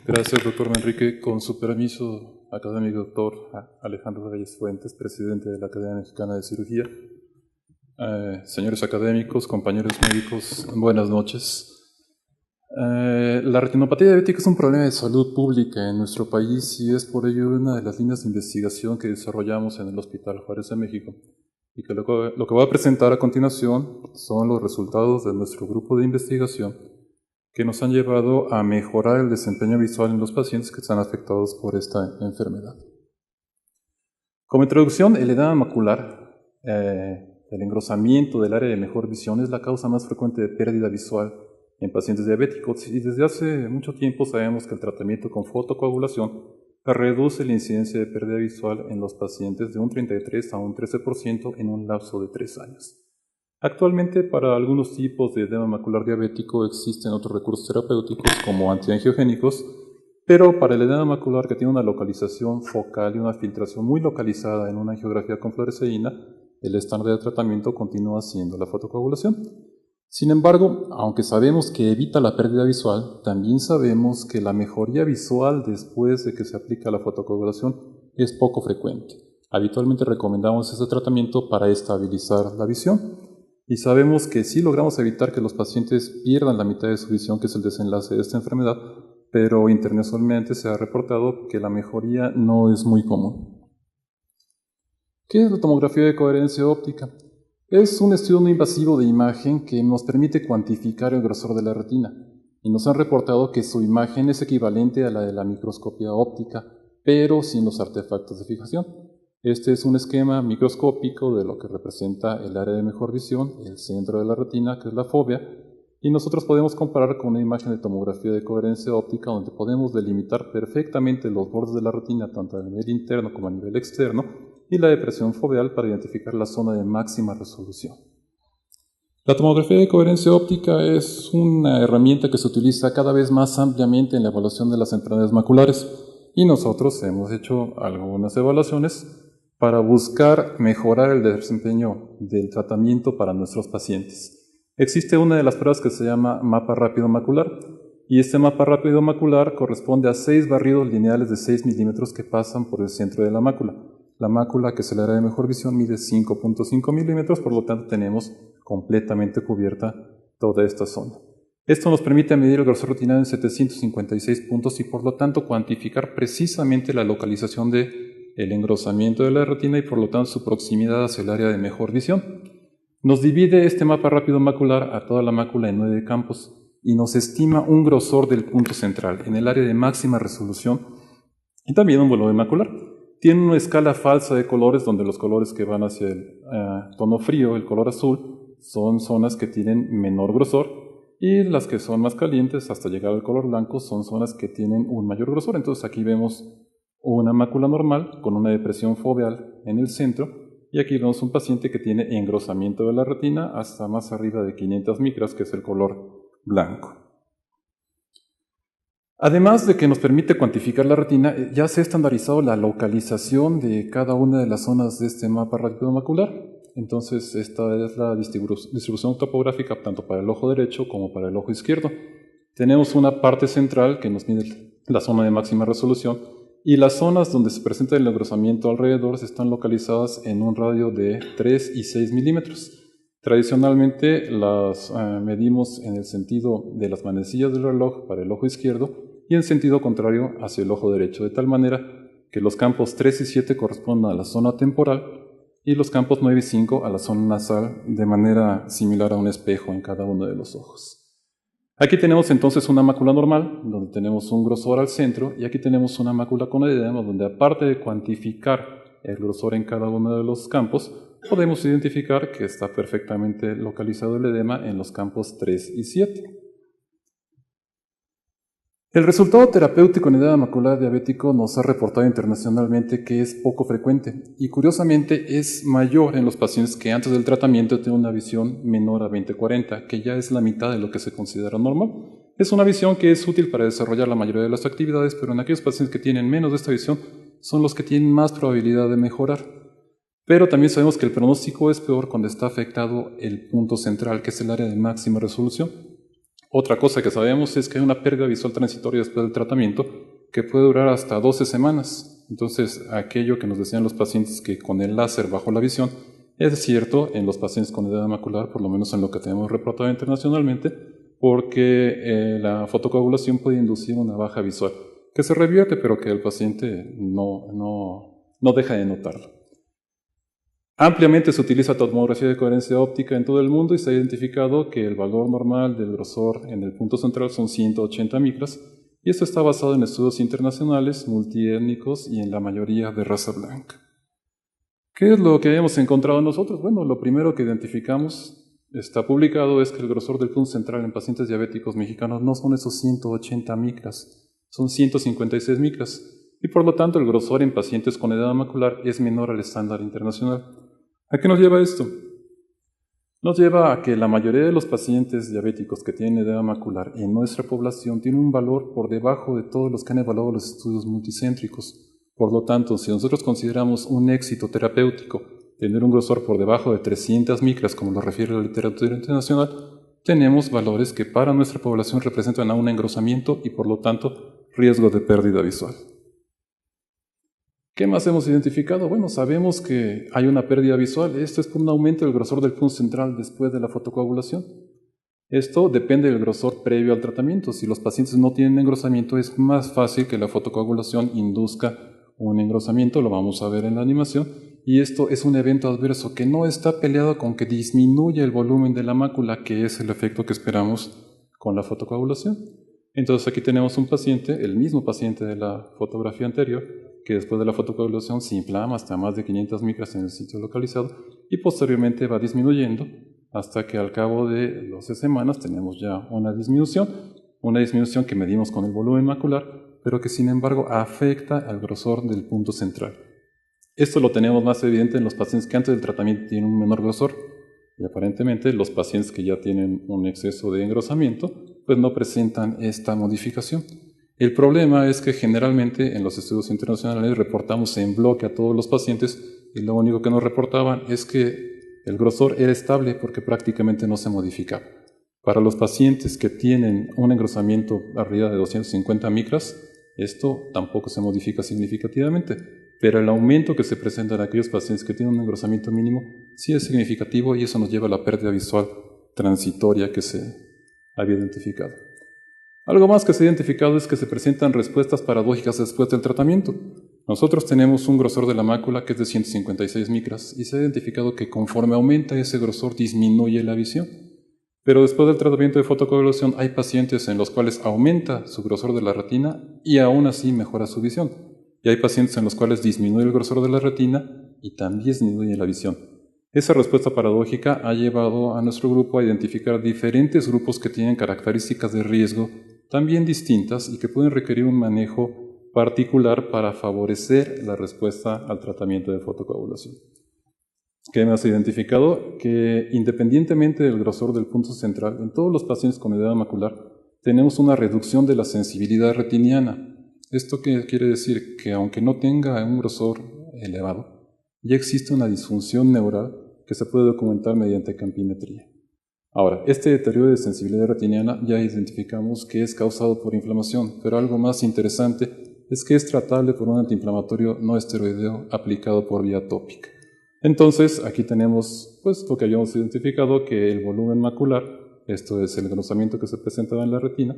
Gracias, doctor Manrique. Con su permiso, académico doctor Alejandro Reyes Fuentes, presidente de la Academia Mexicana de Cirugía. Señores académicos, compañeros médicos, buenas noches. La retinopatía diabética es un problema de salud pública en nuestro país y es por ello una de las líneas de investigación que desarrollamos en el Hospital Juárez de México. Y que lo que voy a presentar a continuación son los resultados de nuestro grupo de investigación que nos han llevado a mejorar el desempeño visual en los pacientes que están afectados por esta enfermedad. Como introducción, el edema macular, el engrosamiento del área de mejor visión, es la causa más frecuente de pérdida visual en pacientes diabéticos y desde hace mucho tiempo sabemos que el tratamiento con fotocoagulación reduce la incidencia de pérdida visual en los pacientes de un 33 a un 13% en un lapso de 3 años. Actualmente, para algunos tipos de edema macular diabético existen otros recursos terapéuticos como antiangiogénicos, pero para el edema macular que tiene una localización focal y una filtración muy localizada en una angiografía con fluoresceína, el estándar de tratamiento continúa siendo la fotocoagulación. Sin embargo, aunque sabemos que evita la pérdida visual, también sabemos que la mejoría visual después de que se aplica la fotocoagulación es poco frecuente. Habitualmente recomendamos este tratamiento para estabilizar la visión. Y sabemos que sí logramos evitar que los pacientes pierdan la mitad de su visión, que es el desenlace de esta enfermedad, pero internacionalmente se ha reportado que la mejoría no es muy común. ¿Qué es la tomografía de coherencia óptica? Es un estudio no invasivo de imagen que nos permite cuantificar el grosor de la retina, y nos han reportado que su imagen es equivalente a la de la microscopía óptica, pero sin los artefactos de fijación. Este es un esquema microscópico de lo que representa el área de mejor visión, el centro de la retina, que es la fóvea, y nosotros podemos comparar con una imagen de tomografía de coherencia óptica donde podemos delimitar perfectamente los bordes de la retina, tanto a nivel interno como a nivel externo, y la depresión foveal para identificar la zona de máxima resolución. La tomografía de coherencia óptica es una herramienta que se utiliza cada vez más ampliamente en la evaluación de las enfermedades maculares, y nosotros hemos hecho algunas evaluaciones para buscar mejorar el desempeño del tratamiento para nuestros pacientes. Existe una de las pruebas que se llama mapa rápido macular, y este mapa rápido macular corresponde a 6 barridos lineales de 6 milímetros que pasan por el centro de la mácula. La mácula, que es el área de mejor visión, mide 5.5 milímetros, por lo tanto tenemos completamente cubierta toda esta zona. Esto nos permite medir el grosor retinal en 756 puntos y por lo tanto cuantificar precisamente la localización de el engrosamiento de la retina y por lo tanto su proximidad hacia el área de mejor visión. Nos divide este mapa rápido macular a toda la mácula en 9 campos y nos estima un grosor del punto central en el área de máxima resolución y también un volumen macular. Tiene una escala falsa de colores donde los colores que van hacia el tono frío, el color azul, son zonas que tienen menor grosor y las que son más calientes hasta llegar al color blanco son zonas que tienen un mayor grosor. Entonces aquí vemos una mácula normal con una depresión foveal en el centro y aquí vemos un paciente que tiene engrosamiento de la retina hasta más arriba de 500 micras, que es el color blanco. Además de que nos permite cuantificar la retina, ya se ha estandarizado la localización de cada una de las zonas de este mapa rápido macular. Entonces esta es la distribución topográfica tanto para el ojo derecho como para el ojo izquierdo. Tenemos una parte central que nos mide la zona de máxima resolución y las zonas donde se presenta el engrosamiento alrededor están localizadas en un radio de 3 y 6 milímetros. Tradicionalmente las medimos en el sentido de las manecillas del reloj para el ojo izquierdo y en sentido contrario hacia el ojo derecho, de tal manera que los campos 3 y 7 corresponden a la zona temporal y los campos 9 y 5 a la zona nasal, de manera similar a un espejo en cada uno de los ojos. Aquí tenemos entonces una mácula normal, donde tenemos un grosor al centro, y aquí tenemos una mácula con edema, donde aparte de cuantificar el grosor en cada uno de los campos, podemos identificar que está perfectamente localizado el edema en los campos 3 y 7. El resultado terapéutico en edema macular diabético nos ha reportado internacionalmente que es poco frecuente y curiosamente es mayor en los pacientes que antes del tratamiento tienen una visión menor a 20/40, que ya es la mitad de lo que se considera normal. Es una visión que es útil para desarrollar la mayoría de las actividades, pero en aquellos pacientes que tienen menos de esta visión son los que tienen más probabilidad de mejorar. Pero también sabemos que el pronóstico es peor cuando está afectado el punto central, que es el área de máxima resolución. Otra cosa que sabemos es que hay una pérdida visual transitoria después del tratamiento que puede durar hasta 12 semanas. Entonces, aquello que nos decían los pacientes que con el láser bajó la visión, es cierto en los pacientes con edema macular, por lo menos en lo que tenemos reportado internacionalmente, porque la fotocoagulación puede inducir una baja visual, que se revierte, pero que el paciente no deja de notarlo. Ampliamente se utiliza tomografía de coherencia óptica en todo el mundo y se ha identificado que el valor normal del grosor en el punto central son 180 micras, y esto está basado en estudios internacionales, multiétnicos y en la mayoría de raza blanca. ¿Qué es lo que hemos encontrado nosotros? Bueno, lo primero que identificamos, está publicado, es que el grosor del punto central en pacientes diabéticos mexicanos no son esos 180 micras, son 156 micras, y por lo tanto el grosor en pacientes con edema macular es menor al estándar internacional. ¿A qué nos lleva esto? Nos lleva a que la mayoría de los pacientes diabéticos que tienen edema macular en nuestra población tienen un valor por debajo de todos los que han evaluado los estudios multicéntricos. Por lo tanto, si nosotros consideramos un éxito terapéutico tener un grosor por debajo de 300 micras, como lo refiere la literatura internacional, tenemos valores que para nuestra población representan a un engrosamiento y por lo tanto riesgo de pérdida visual. ¿Qué más hemos identificado? Bueno, sabemos que hay una pérdida visual. Esto es por un aumento del grosor del punto central después de la fotocoagulación. Esto depende del grosor previo al tratamiento. Si los pacientes no tienen engrosamiento, es más fácil que la fotocoagulación induzca un engrosamiento, lo vamos a ver en la animación, y esto es un evento adverso que no está peleado con que disminuya el volumen de la mácula, que es el efecto que esperamos con la fotocoagulación. Entonces aquí tenemos un paciente, el mismo paciente de la fotografía anterior, que después de la fotocoagulación se inflama hasta más de 500 micras en el sitio localizado y posteriormente va disminuyendo hasta que al cabo de 12 semanas tenemos ya una disminución que medimos con el volumen macular, pero que sin embargo afecta al grosor del punto central. Esto lo tenemos más evidente en los pacientes que antes del tratamiento tienen un menor grosor, y aparentemente los pacientes que ya tienen un exceso de engrosamiento pues no presentan esta modificación. El problema es que generalmente en los estudios internacionales reportamos en bloque a todos los pacientes y lo único que nos reportaban es que el grosor era estable porque prácticamente no se modificaba. Para los pacientes que tienen un engrosamiento arriba de 250 micras, esto tampoco se modifica significativamente, pero el aumento que se presenta en aquellos pacientes que tienen un engrosamiento mínimo sí es significativo y eso nos lleva a la pérdida visual transitoria que se había identificado. Algo más que se ha identificado es que se presentan respuestas paradójicas después del tratamiento. Nosotros tenemos un grosor de la mácula que es de 156 micras y se ha identificado que conforme aumenta ese grosor disminuye la visión. Pero después del tratamiento de fotocoagulación hay pacientes en los cuales aumenta su grosor de la retina y aún así mejora su visión. Y hay pacientes en los cuales disminuye el grosor de la retina y también disminuye la visión. Esa respuesta paradójica ha llevado a nuestro grupo a identificar diferentes grupos que tienen características de riesgo también distintas y que pueden requerir un manejo particular para favorecer la respuesta al tratamiento de fotocoagulación. ¿Qué hemos identificado? Que independientemente del grosor del punto central, en todos los pacientes con edema macular tenemos una reducción de la sensibilidad retiniana. ¿Esto qué quiere decir? Que aunque no tenga un grosor elevado, ya existe una disfunción neural que se puede documentar mediante campimetría. Ahora, este deterioro de sensibilidad retiniana ya identificamos que es causado por inflamación, pero algo más interesante es que es tratable por un antiinflamatorio no esteroideo aplicado por vía tópica. Entonces, aquí tenemos lo que habíamos identificado, que el volumen macular, esto es el engrosamiento que se presentaba en la retina,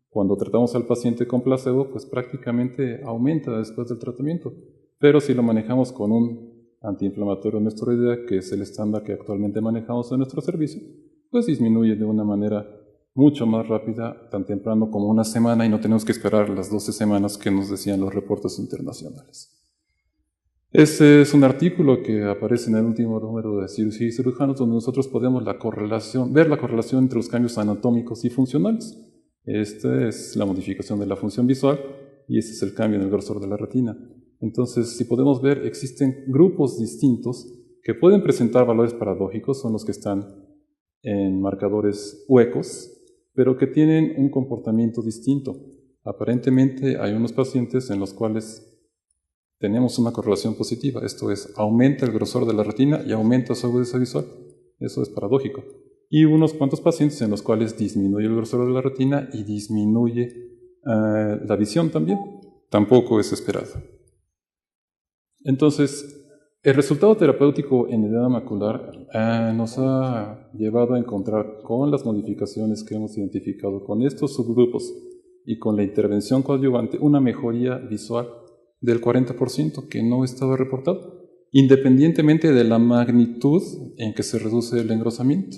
cuando tratamos al paciente con placebo, pues prácticamente aumenta después del tratamiento. Pero si lo manejamos con un antiinflamatorio no esteroideo, que es el estándar que actualmente manejamos en nuestro servicio, pues disminuye de una manera mucho más rápida, tan temprano como una semana, y no tenemos que esperar las 12 semanas que nos decían los reportes internacionales. Este es un artículo que aparece en el último número de Cirugía y Cirujanos, donde nosotros podemos ver la correlación entre los cambios anatómicos y funcionales. Esta es la modificación de la función visual y este es el cambio en el grosor de la retina. Entonces, si podemos ver, existen grupos distintos que pueden presentar valores paradójicos, son los que están en marcadores huecos, pero que tienen un comportamiento distinto. Aparentemente hay unos pacientes en los cuales tenemos una correlación positiva, esto es, aumenta el grosor de la retina y aumenta su agudeza visual. Eso es paradójico. y unos cuantos pacientes en los cuales disminuye el grosor de la retina y disminuye la visión también. Tampoco es esperado. Entonces, el resultado terapéutico en edema macular nos ha llevado a encontrar con las modificaciones que hemos identificado con estos subgrupos y con la intervención coadyuvante una mejoría visual del 40% que no estaba reportado, independientemente de la magnitud en que se reduce el engrosamiento.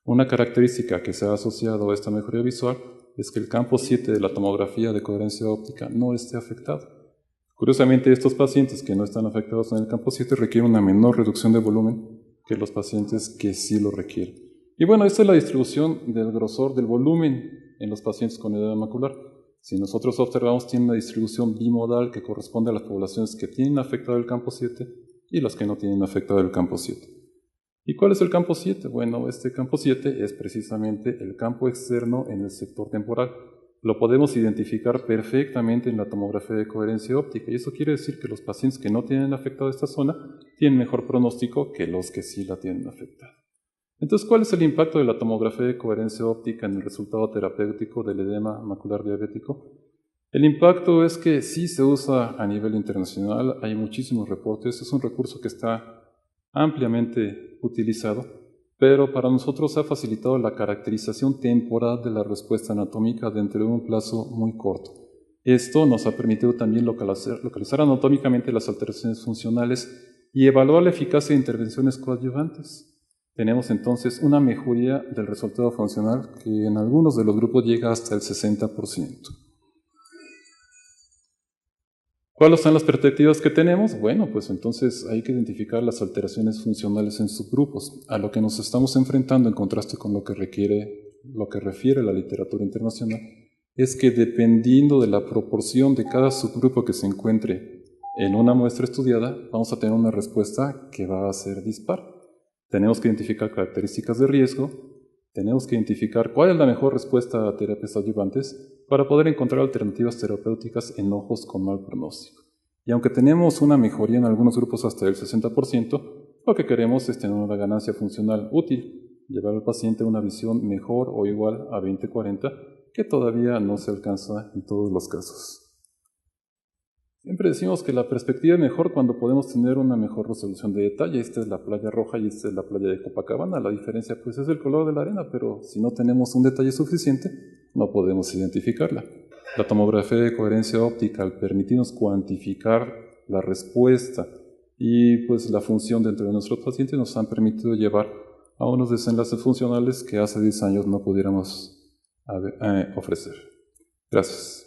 Una característica que se ha asociado a esta mejoría visual es que el campo 7 de la tomografía de coherencia óptica no esté afectado. Curiosamente, estos pacientes que no están afectados en el campo 7 requieren una menor reducción de volumen que los pacientes que sí lo requieren. Y bueno, esta es la distribución del grosor del volumen en los pacientes con edema macular. Si nosotros observamos, tiene una distribución bimodal que corresponde a las poblaciones que tienen afectado el campo 7 y las que no tienen afectado el campo 7. ¿Y cuál es el campo 7? Bueno, este campo 7 es precisamente el campo externo en el sector temporal. Lo podemos identificar perfectamente en la tomografía de coherencia óptica, y eso quiere decir que los pacientes que no tienen afectada esta zona tienen mejor pronóstico que los que sí la tienen afectada. Entonces, ¿cuál es el impacto de la tomografía de coherencia óptica en el resultado terapéutico del edema macular diabético? El impacto es que sí se usa a nivel internacional, hay muchísimos reportes, es un recurso que está ampliamente utilizado, pero para nosotros ha facilitado la caracterización temporal de la respuesta anatómica dentro de un plazo muy corto. Esto nos ha permitido también localizar anatómicamente las alteraciones funcionales y evaluar la eficacia de intervenciones coadyuvantes. Tenemos entonces una mejoría del resultado funcional que en algunos de los grupos llega hasta el 60%. ¿Cuáles son las perspectivas que tenemos? Bueno, pues entonces hay que identificar las alteraciones funcionales en subgrupos. A lo que nos estamos enfrentando, en contraste con lo que refiere la literatura internacional, es que dependiendo de la proporción de cada subgrupo que se encuentre en una muestra estudiada, vamos a tener una respuesta que va a ser dispar. Tenemos que identificar características de riesgo, tenemos que identificar cuál es la mejor respuesta a terapias adyuvantes para poder encontrar alternativas terapéuticas en ojos con mal pronóstico. Y aunque tenemos una mejoría en algunos grupos hasta el 60%, lo que queremos es tener una ganancia funcional útil, llevar al paciente a una visión mejor o igual a 20/40, que todavía no se alcanza en todos los casos. Siempre decimos que la perspectiva es mejor cuando podemos tener una mejor resolución de detalle. Esta es la playa roja y esta es la playa de Copacabana. La diferencia pues es el color de la arena, pero si no tenemos un detalle suficiente, no podemos identificarla. La tomografía de coherencia óptica, al permitirnos cuantificar la respuesta y pues la función dentro de nuestros pacientes, nos han permitido llevar a unos desenlaces funcionales que hace 10 años no pudiéramos ofrecer. Gracias.